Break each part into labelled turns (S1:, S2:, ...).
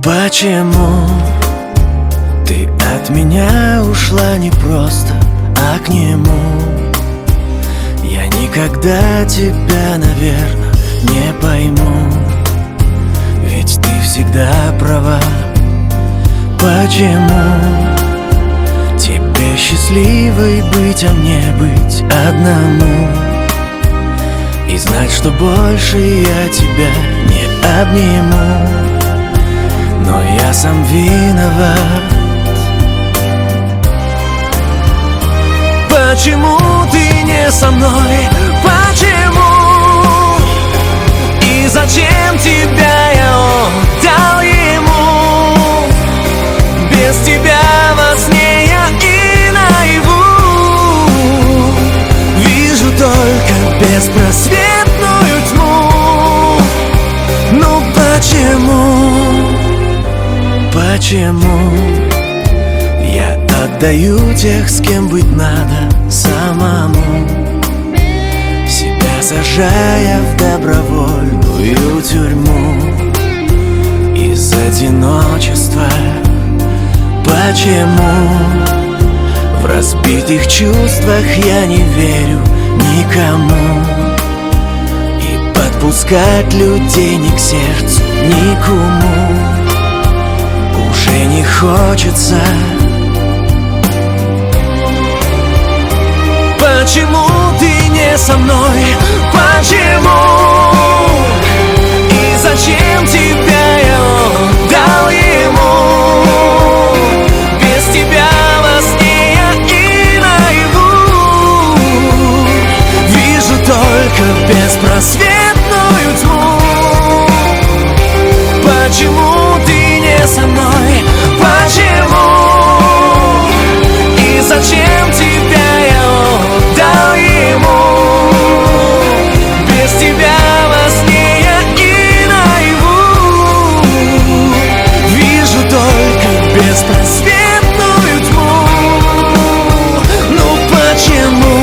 S1: Почему ты от меня ушла не просто, а к нему? Я никогда тебя, наверное, не пойму, ведь ты всегда права. Почему тебе счастливой быть, а мне быть одному? И знать, что больше я тебя не обниму. Но я сам виноват. Почему ты не со мной? Почему? И зачем тебя я отдал ему? Без тебя во сне я и наяву вижу только беспросветную тьму. Ну почему? Почему я отдаю тех, с кем быть надо самому, себя сажая в добровольную тюрьму из одиночества? Почему в разбитых чувствах я не верю никому, и подпускать людей ни к сердцу, ни к уму уже не хочется? Почему ты не со мной? Почему? И зачем тебя я отдал ему? Без тебя во сне я и наяву вижу только беспросветную тьму. Почему ты не со мной? Почему? И зачем тебя я отдал ему? Без тебя во сне я и наяву вижу только беспросветную тьму. Ну почему?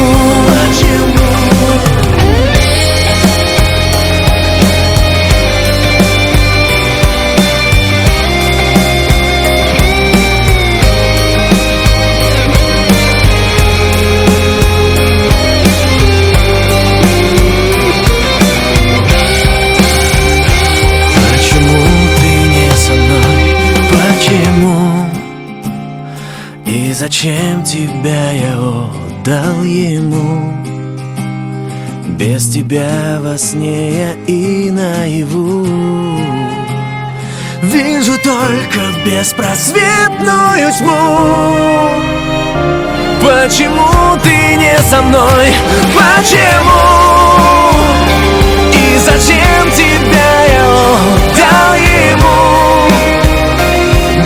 S1: И зачем тебя я отдал ему? Без тебя во сне я и наяву вижу только беспросветную тьму. Почему ты не со мной? Почему? И зачем тебя я отдал ему?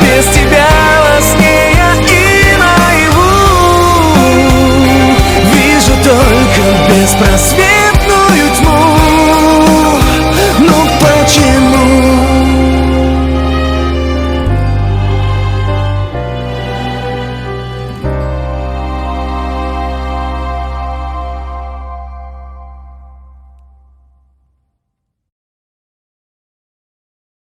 S1: Без тебя во сне я и наяву вижу только беспросветную